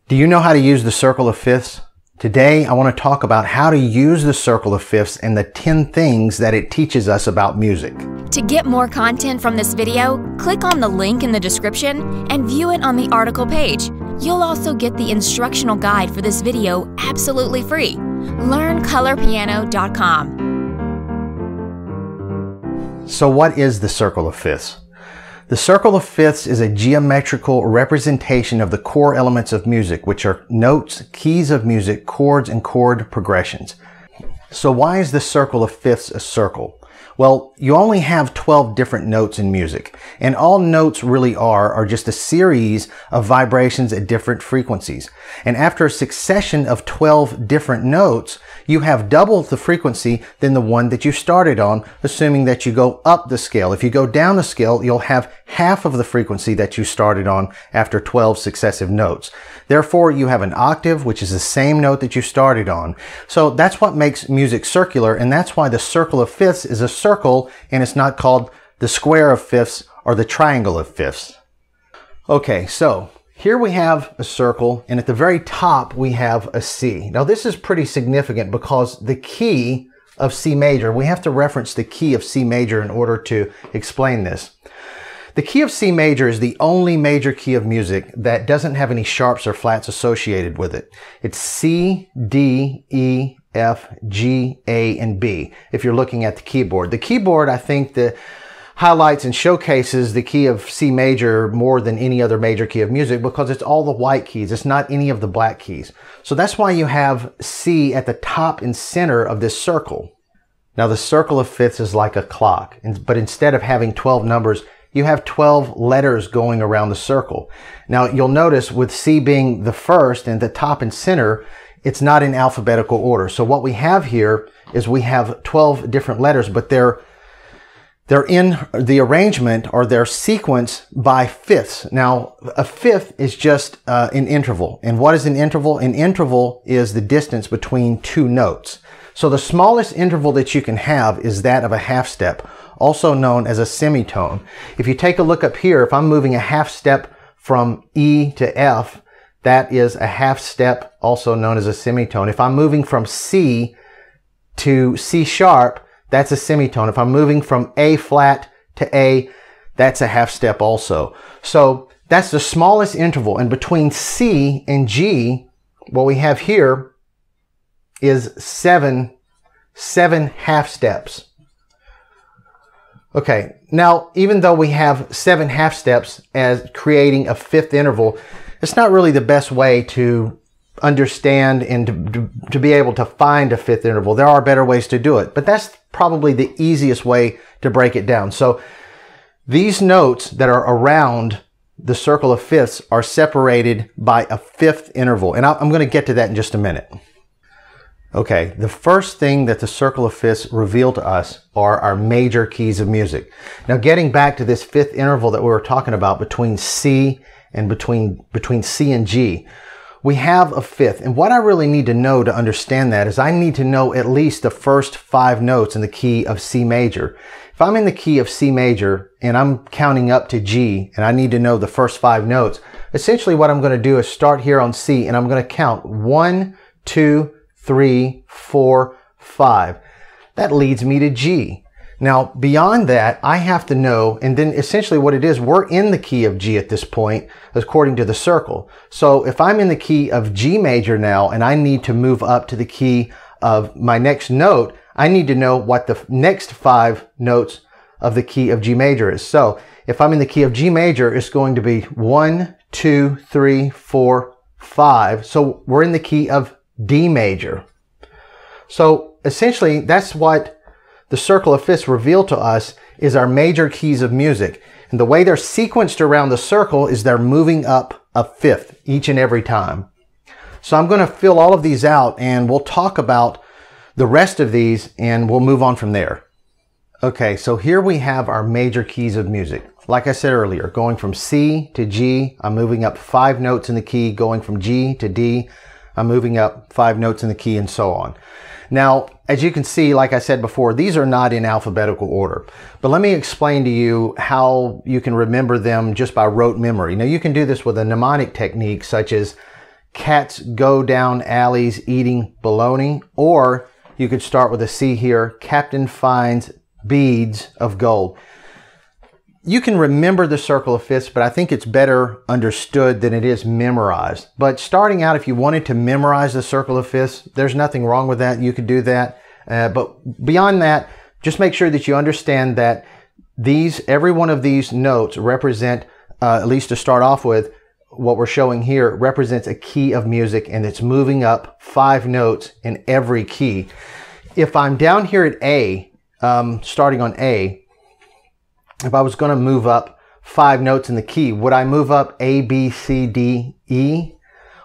Do you know how to use the circle of fifths? Today, I want to talk about how to use the circle of fifths and the 10 things that it teaches us about music. To get more content from this video, click on the link in the description and view it on the article page. You'll also get the instructional guide for this video absolutely free. LearnColorPiano.com. So what is the circle of fifths? The circle of fifths is a geometrical representation of the core elements of music, which are notes, keys of music, chords, and chord progressions. So why is the circle of fifths a circle? Well, you only have 12 different notes in music, and all notes really are just a series of vibrations at different frequencies. And after a succession of 12 different notes, you have double the frequency than the one that you started on, assuming that you go up the scale. If you go down the scale, you'll have half of the frequency that you started on after 12 successive notes. Therefore, you have an octave, which is the same note that you started on. So that's what makes music circular, and that's why the circle of fifths is a circle, and it's not called the square of fifths or the triangle of fifths. Okay, so here we have a circle, and at the very top we have a C. Now this is pretty significant because the key of C major, we have to reference the key of C major in order to explain this. The key of C major is the only major key of music that doesn't have any sharps or flats associated with it. It's C, D, E, F, G, A, and B if you're looking at the keyboard. The keyboard, I think, highlights and showcases the key of C major more than any other major key of music because it's all the white keys. It's not any of the black keys. So that's why you have C at the top and center of this circle. Now the circle of fifths is like a clock, but instead of having 12 numbers, you have 12 letters going around the circle. Now you'll notice with C being the first and the top and center, it's not in alphabetical order. So what we have here is we have 12 different letters, but they're in the arrangement or they're sequenced by fifths. Now, a fifth is just an interval. And what is an interval? An interval is the distance between two notes. So the smallest interval that you can have is that of a half step, also known as a semitone. If you take a look up here, if I'm moving a half step from E to F, that is a half step, also known as a semitone. If I'm moving from C to C sharp, that's a semitone. If I'm moving from A flat to A, that's a half step also. So that's the smallest interval. And between C and G, what we have here is seven half steps. Okay, now even though we have 7 half steps as creating a fifth interval, it's not really the best way to understand and to be able to find a fifth interval. There are better ways to do it, but that's probably the easiest way to break it down. So these notes that are around the circle of fifths are separated by a fifth interval, and I'm going to get to that in just a minute. Okay, the first thing that the circle of fifths reveal to us are our major keys of music. Now getting back to this fifth interval that we were talking about between C and between C and G, we have a fifth. And what I really need to know to understand that is I need to know at least the first 5 notes in the key of C major. If I'm in the key of C major and I'm counting up to G and I need to know the first 5 notes, essentially what I'm going to do is start here on C and I'm going to count 1, 2, 3, 4, 5. That leads me to G. Now, beyond that, I have to know, and then essentially what it is, we're in the key of G at this point, according to the circle. So if I'm in the key of G major now, and I need to move up to the key of my next note, I need to know what the next 5 notes of the key of G major is. So if I'm in the key of G major, it's going to be 1, 2, 3, 4, 5. So we're in the key of D major. So essentially, that's what the circle of fifths reveal to us is our major keys of music. And the way they're sequenced around the circle is they're moving up a fifth each and every time. So I'm going to fill all of these out and we'll talk about the rest of these and we'll move on from there. Okay, so here we have our major keys of music. Like I said earlier, going from C to G, I'm moving up 5 notes in the key. Going from G to D, I'm moving up 5 notes in the key and so on. Now, as you can see, like I said before, these are not in alphabetical order. But let me explain to you how you can remember them just by rote memory. Now, you can do this with a mnemonic technique such as cats go down alleys eating bologna. Or you could start with a C here, Captain finds beads of gold. You can remember the circle of fifths, but I think it's better understood than it is memorized. But starting out, if you wanted to memorize the circle of fifths, there's nothing wrong with that. You could do that. But beyond that, just make sure that you understand that every one of these notes represent, at least to start off with, what we're showing here represents a key of music, and it's moving up 5 notes in every key. If I'm down here at A, starting on A, if I was going to move up 5 notes in the key, would I move up A, B, C, D, E?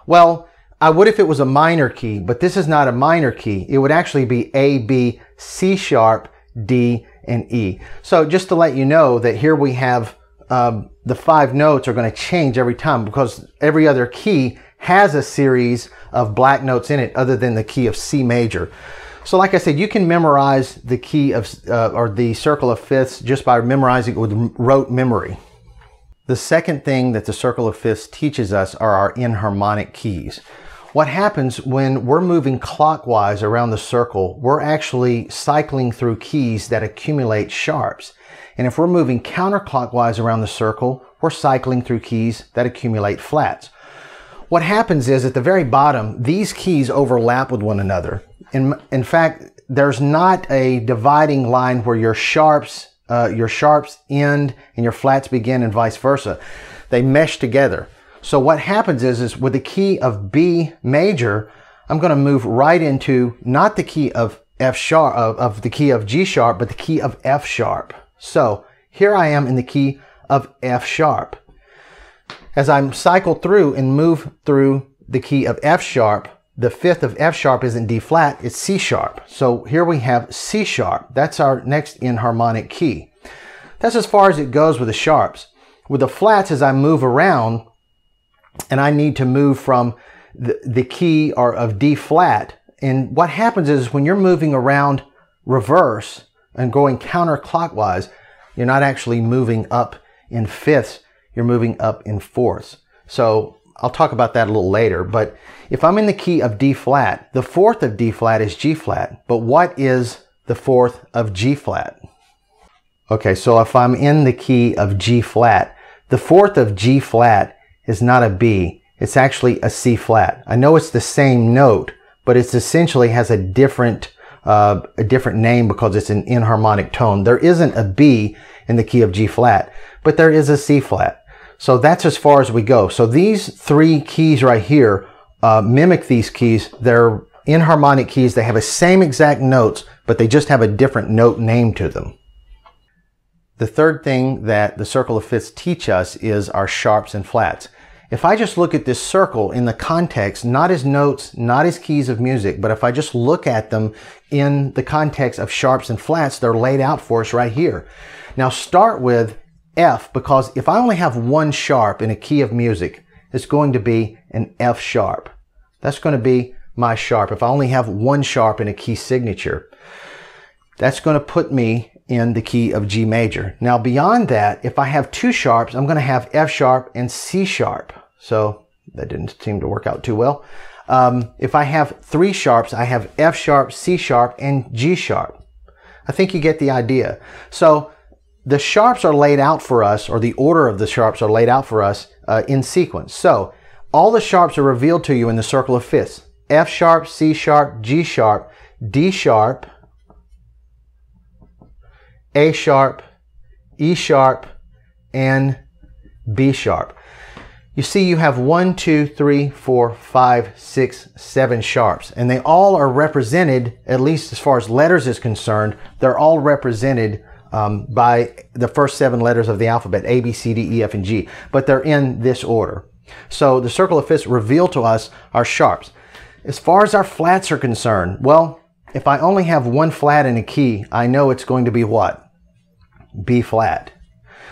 Well, I would if it was a minor key, but this is not a minor key. It would actually be A, B, C sharp, D, and E. So just to let you know that here we have the 5 notes are going to change every time, because every other key has a series of black notes in it other than the key of C major. So like I said, you can memorize the key of, or the circle of fifths just by memorizing it with rote memory. The second thing that the circle of fifths teaches us are our enharmonic keys. What happens when we're moving clockwise around the circle, we're actually cycling through keys that accumulate sharps. And if we're moving counterclockwise around the circle, we're cycling through keys that accumulate flats. What happens is at the very bottom, these keys overlap with one another. In fact, there's not a dividing line where your sharps end and your flats begin and vice versa. They mesh together. So what happens is with the key of B major, I'm going to move right into not the key of F sharp, of the key of G sharp, but the key of F sharp. So here I am in the key of F sharp. As I cycle through and move through the key of F sharp, the fifth of F sharp isn't D flat, it's C sharp. So here we have C sharp. That's our next enharmonic key. That's as far as it goes with the sharps. With the flats, as I move around, and I need to move from the key of D flat, and what happens is when you're moving around reverse and going counterclockwise, you're not actually moving up in fifths, you're moving up in fourths. So I'll talk about that a little later, but if I'm in the key of D flat, the fourth of D flat is G flat, but what is the fourth of G flat? Okay, so if I'm in the key of G flat, the fourth of G flat is not a B, it's actually a C flat. I know it's the same note, but it's essentially has a different name because it's an enharmonic tone. There isn't a B in the key of G flat, but there is a C flat. So that's as far as we go. So these 3 keys right here mimic these keys. They're enharmonic keys. They have the same exact notes, but they just have a different note name to them. The third thing that the circle of fifths teach us is our sharps and flats. If I just look at this circle in the context, not as notes, not as keys of music, but if I just look at them in the context of sharps and flats, they're laid out for us right here. Now start with F, because if I only have one sharp in a key of music, it's going to be an F sharp. That's going to be my sharp. If I only have one sharp in a key signature, that's going to put me in the key of G major. Now beyond that, if I have 2 sharps, I'm going to have F sharp and C sharp. So that didn't seem to work out too well. If I have 3 sharps, I have F sharp, C sharp, and G sharp. I think you get the idea. So the sharps are laid out for us, or the order of the sharps are laid out for us in sequence. So all the sharps are revealed to you in the circle of fifths. F sharp, C sharp, G sharp, D sharp, A sharp, E sharp, and B sharp. You see you have 1, 2, 3, 4, 5, 6, 7 sharps, and they all are represented, at least as far as letters is concerned, they're all represented by the first 7 letters of the alphabet, A, B, C, D, E, F, and G, but they're in this order. So the circle of fifths reveal to us our sharps. As far as our flats are concerned, well, if I only have one flat in a key, I know it's going to be what? B flat.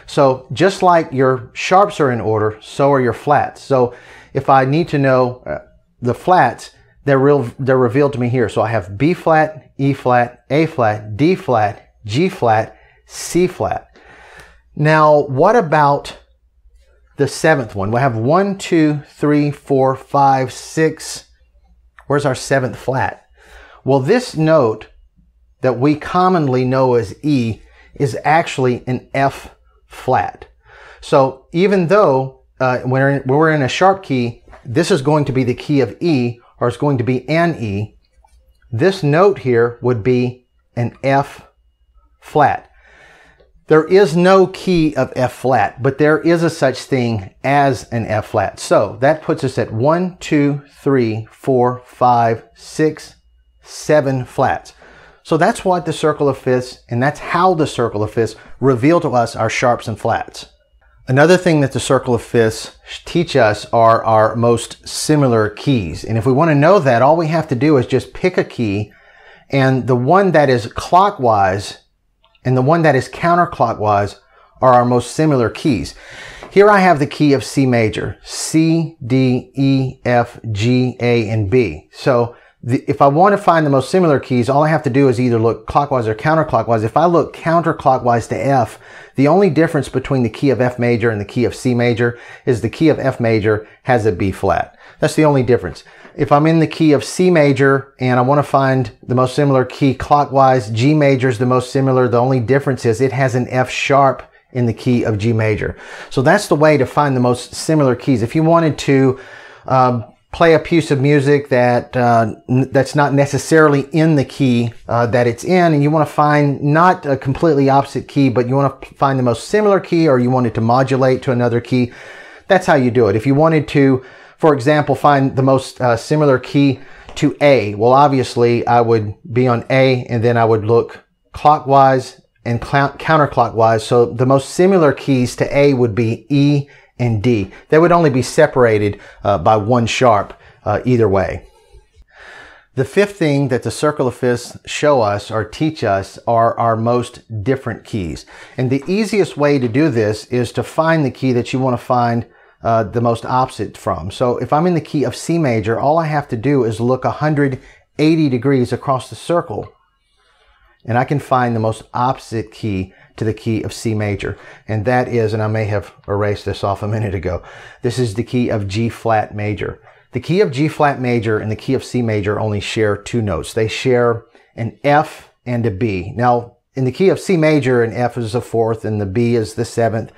So just like your sharps are in order, so are your flats. So if I need to know the flats, they're revealed to me here. So I have B flat, E flat, A flat, D flat, G flat, C flat. Now, what about the 7th one. We'll have 1, 2, 3, 4, 5, 6. Where's our 7th flat? Well, this note that we commonly know as E is actually an F flat. So even though when we're in a sharp key, this is going to be the key of E, or it's going to be an E, this note here would be an F flat. There is no key of F flat, but there is a such thing as an F flat. So that puts us at 1, 2, 3, 4, 5, 6, 7 flats. So that's what the circle of fifths, and that's how the circle of fifths reveal to us our sharps and flats. Another thing that the circle of fifths teach us are our most similar keys. And if we want to know that, all we have to do is just pick a key, and the one that is clockwise and the one that is counterclockwise are our most similar keys. Here I have the key of C major, C, D, E, F, G, A, and B. So if I want to find the most similar keys, all I have to do is either look clockwise or counterclockwise. If I look counterclockwise to F, the only difference between the key of F major and the key of C major is the key of F major has a B flat. That's the only difference. If I'm in the key of C major and I want to find the most similar key clockwise, G major is the most similar. The only difference is it has an F sharp in the key of G major. So that's the way to find the most similar keys. If you wanted to play a piece of music that's not necessarily in the key that it's in, and you want to find not a completely opposite key, but you want to find the most similar key, or you want it to modulate to another key, that's how you do it. If you wanted to, for example, find the most similar key to A, well, obviously I would be on A, and then I would look clockwise and counterclockwise. So the most similar keys to A would be E and D. They would only be separated by one sharp either way. The fifth thing that the circle of fifths show us or teach us are our most different keys. And the easiest way to do this is to find the key that you want to find the most opposite from. So if I'm in the key of C major, all I have to do is look 180 degrees across the circle, and I can find the most opposite key to the key of C major. And that is, and I may have erased this off a minute ago, this is the key of G flat major. The key of G flat major and the key of C major only share two notes. They share an F and a B. Now, in the key of C major, an F is the 4th and the B is the 7th.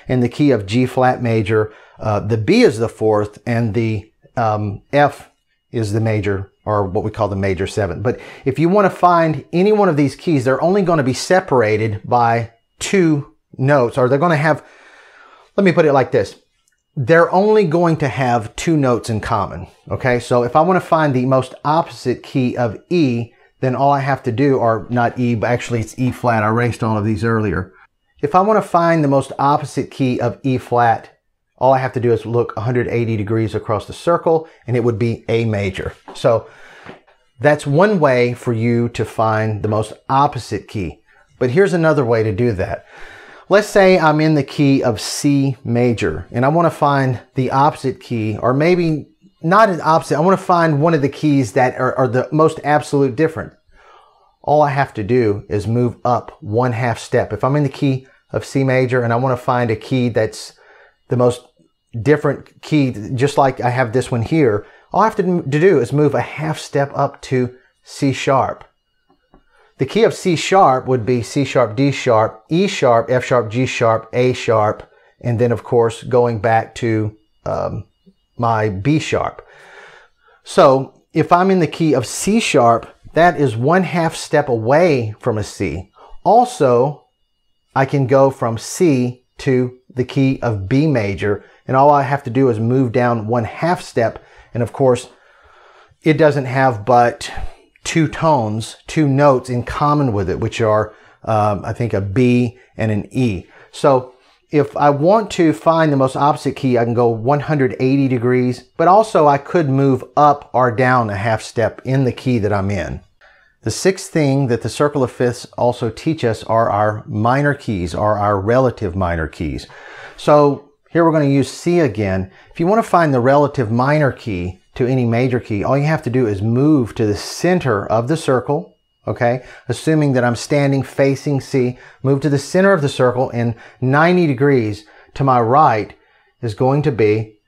In the key of G flat major, the B is the 4th and the F is the major, or what we call the major 7th. But if you want to find any one of these keys, they're only going to be separated by two notes, or they're going to have, let me put it like this, they're only going to have two notes in common. Okay, so if I want to find the most opposite key of E, then all I have to do, or not E, but actually it's E flat. I erased all of these earlier. If I want to find the most opposite key of E flat, all I have to do is look 180 degrees across the circle, and it would be A major. So that's one way for you to find the most opposite key. But here's another way to do that. Let's say I'm in the key of C major, and I want to find the opposite key, or maybe not an opposite. I want to find one of the keys that are the most absolute different. All I have to do is move up 1/2 step. If I'm in the key of C major and I want to find a key that's the most different key, just like I have this one here, all I have to do is move 1/2 step up to C sharp. The key of C sharp would be C sharp, D sharp, E sharp, F sharp, G sharp, A sharp, and then of course going back to my B sharp. So if I'm in the key of C sharp, that is 1/2 step away from a C. Also, I can go from C to the key of B major, and all I have to do is move down 1/2 step, and of course it doesn't have but two tones, two notes in common with it, which are I think a B and an E. So if I want to find the most opposite key, I can go 180 degrees, but also I could move up or down 1/2 step in the key that I'm in. The sixth thing that the circle of fifths also teach us are our minor keys, or our relative minor keys. So here we're going to use C again. If you want to find the relative minor key to any major key, all you have to do is move to the center of the circle, okay? Assuming that I'm standing facing C, move to the center of the circle, and 90 degrees to my right, is going to be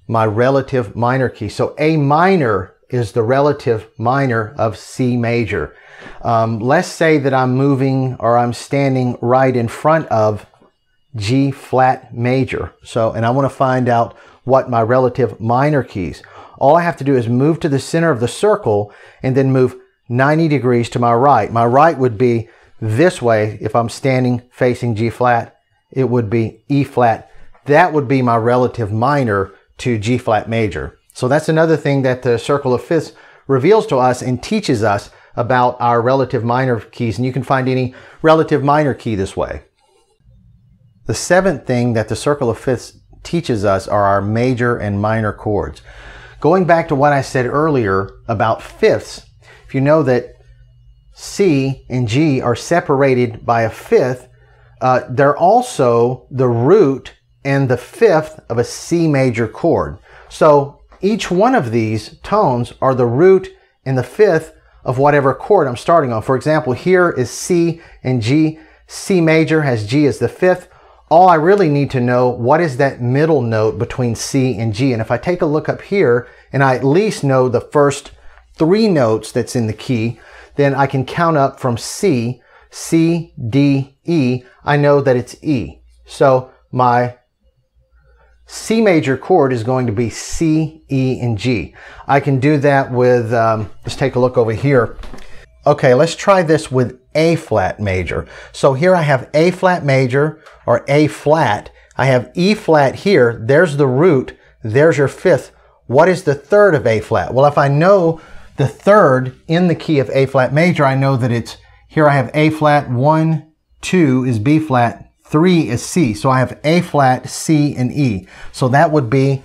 my relative minor key. So A minor is the relative minor of C major. Let's say that I'm moving or I'm standing right in front of G flat major. And I want to find out what my relative minor keys. All I have to do is move to the center of the circle and then move 90 degrees to my right. My right would be this way. If I'm standing facing G flat, it would be E flat. That would be my relative minor to G flat major. So that's another thing that the circle of fifths reveals to us and teaches us about our relative minor keys. And you can find any relative minor key this way. The seventh thing that the circle of fifths teaches us are our major and minor chords. Going back to what I said earlier about fifths, if you know that C and G are separated by a fifth, they're also the root and the fifth of a C major chord. So each one of these tones are the root and the fifth of whatever chord I'm starting on. For example, here is C and G. C major has G as the fifth. All I really need to know, what is that middle note between C and G? And if I take a look up here and I at least know the first three notes that's in the key, then I can count up from C, C, D, E. I know that it's E. So my C major chord is going to be C, E, and G. I can do that with, let's take a look over here. Okay, let's try this with A flat major. So here I have A flat major or A flat. I have E flat here. There's the root. There's your fifth. What is the third of A flat? Well, if I know the third in the key of A flat major, I know that it's, here I have A flat, 1, 2 is B flat, 3 is C. So I have A flat, C, and E. So that would be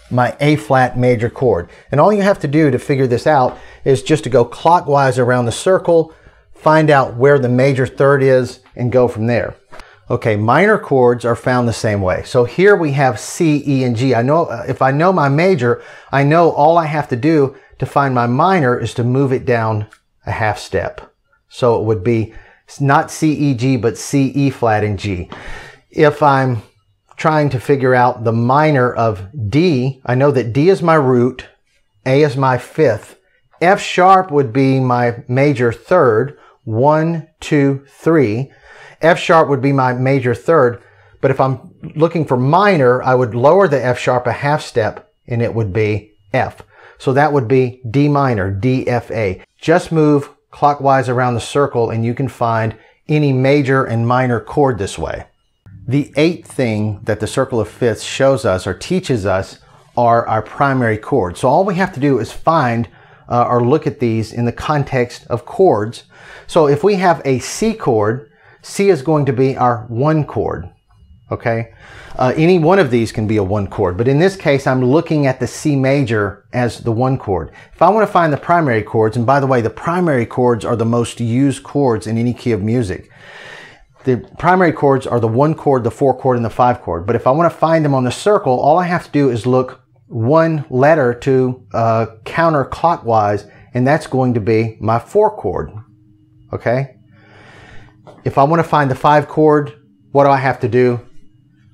my A flat major chord. And all you have to do to figure this out is just to go clockwise around the circle, find out where the major third is, and go from there. Okay, minor chords are found the same way. So here we have C, E, and G. I know if I know my major, I know all I have to do to find my minor is to move it down a half step. So it would be not C, E, G, but C, E flat, and G. If I'm trying to figure out the minor of D, I know that D is my root, A is my fifth, F sharp would be my major third, 1, 2, 3. F sharp would be my major third, but if I'm looking for minor, I would lower the F sharp a half step and it would be F. So that would be D minor, D, F, A. Just move clockwise around the circle and you can find any major and minor chord this way. The eighth thing that the circle of fifths shows us or teaches us are our primary chords. So all we have to do is find or look at these in the context of chords. So if we have a C chord, C is going to be our one chord, okay? Any one of these can be a one chord, but in this case, I'm looking at the C major as the one chord. If I want to find the primary chords, and by the way, the primary chords are the most used chords in any key of music. The primary chords are the 1 chord, the 4 chord, and the 5 chord. But if I want to find them on the circle, all I have to do is look one letter to counterclockwise, and that's going to be my 4 chord, okay? If I want to find the 5 chord, what do I have to do?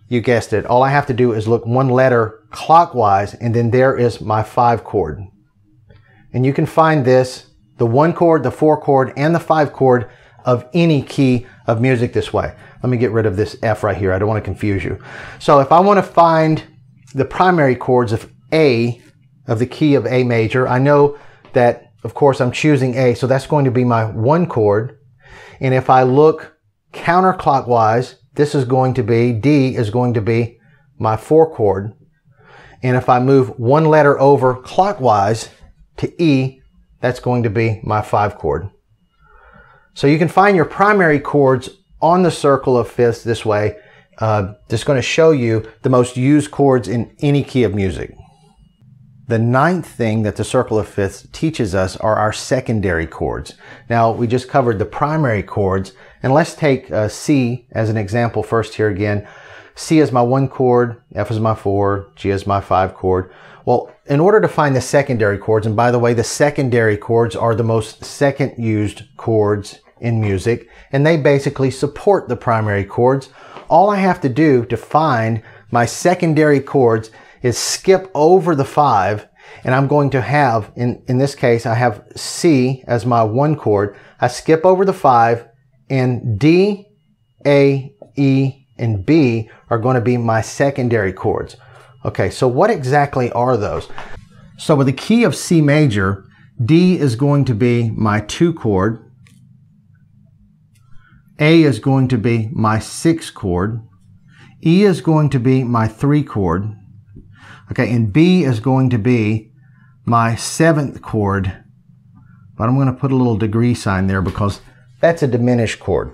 You guessed it. All I have to do is look one letter clockwise, and then there is my 5 chord. And you can find this, the 1 chord, the 4 chord, and the 5 chord of any key of music this way. Let me get rid of this F right here. I don't want to confuse you. So if I want to find the primary chords of A, of the key of A major, I know that, of course, I'm choosing A, so that's going to be my 1 chord. And if I look counterclockwise, this is going to be, D is going to be my 4 chord. And if I move one letter over clockwise to E, that's going to be my 5 chord. So you can find your primary chords on the circle of fifths this way. Just going to show you the most used chords in any key of music. The 9th thing that the circle of fifths teaches us are our secondary chords. Now, we just covered the primary chords, and let's take C as an example first here again. C is my 1 chord, F is my 4, G is my 5 chord. Well, in order to find the secondary chords, and by the way, the secondary chords are the most second used chords in music, and they basically support the primary chords. All I have to do to find my secondary chords is skip over the 5, and I'm going to have, in this case, I have C as my 1 chord. I skip over the 5, and D, A, E, and B are going to be my secondary chords. Okay, so what exactly are those? So with the key of C major, D is going to be my 2 chord. A is going to be my 6 chord. E is going to be my 3 chord. Okay, and B is going to be my 7th chord. But I'm going to put a little degree sign there because that's a diminished chord.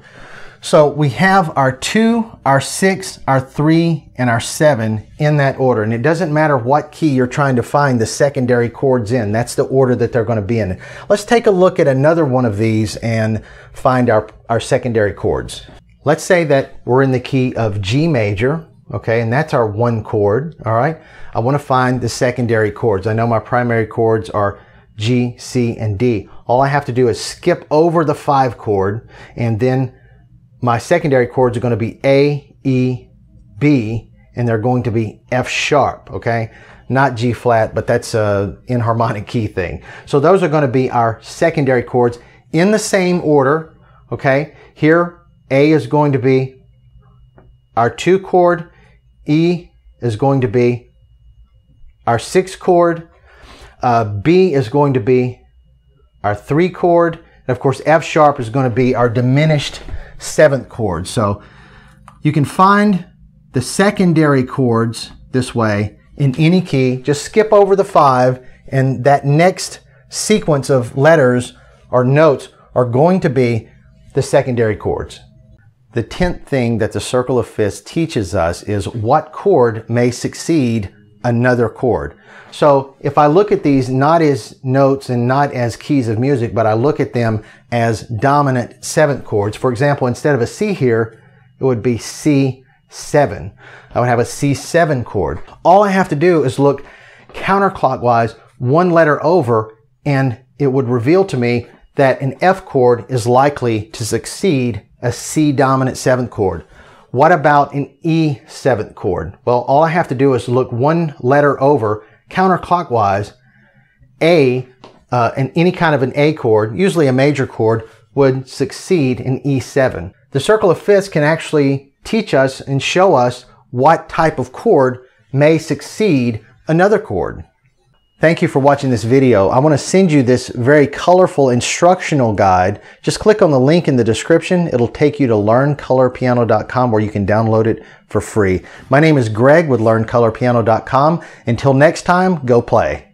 So we have our 2, our 6, our 3, and our 7 in that order. And it doesn't matter what key you're trying to find the secondary chords in. That's the order that they're going to be in. Let's take a look at another one of these and find our secondary chords. Let's say that we're in the key of G major, okay, and that's our 1 chord, all right? I want to find the secondary chords. I know my primary chords are G, C, and D. All I have to do is skip over the 5 chord, and then my secondary chords are going to be A, E, B, and they're going to be F sharp, okay? Not G flat, but that's a enharmonic key thing. So those are going to be our secondary chords in the same order, okay? Here, A is going to be our 2 chord, E is going to be our 6 chord, B is going to be our 3 chord, and of course F sharp is going to be our diminished 7th chord. So you can find the secondary chords this way in any key. Just skip over the 5, and that next sequence of letters or notes are going to be the secondary chords. The 10th thing that the circle of fifths teaches us is what chord may succeed another chord. So if I look at these not as notes and not as keys of music, but I look at them as dominant 7th chords. For example, instead of a C here, it would be C7. I would have a C7 chord. All I have to do is look counterclockwise 1 letter over, and it would reveal to me that an F chord is likely to succeed a C dominant 7th chord. What about an E 7th chord? Well, all I have to do is look 1 letter over counterclockwise. And any kind of an A chord, usually a major chord, would succeed in E7. The circle of fifths can actually teach us and show us what type of chord may succeed another chord. Thank you for watching this video. I want to send you this very colorful instructional guide. Just click on the link in the description. It'll take you to learncolorpiano.com where you can download it for free. My name is Greg with learncolorpiano.com. Until next time, go play.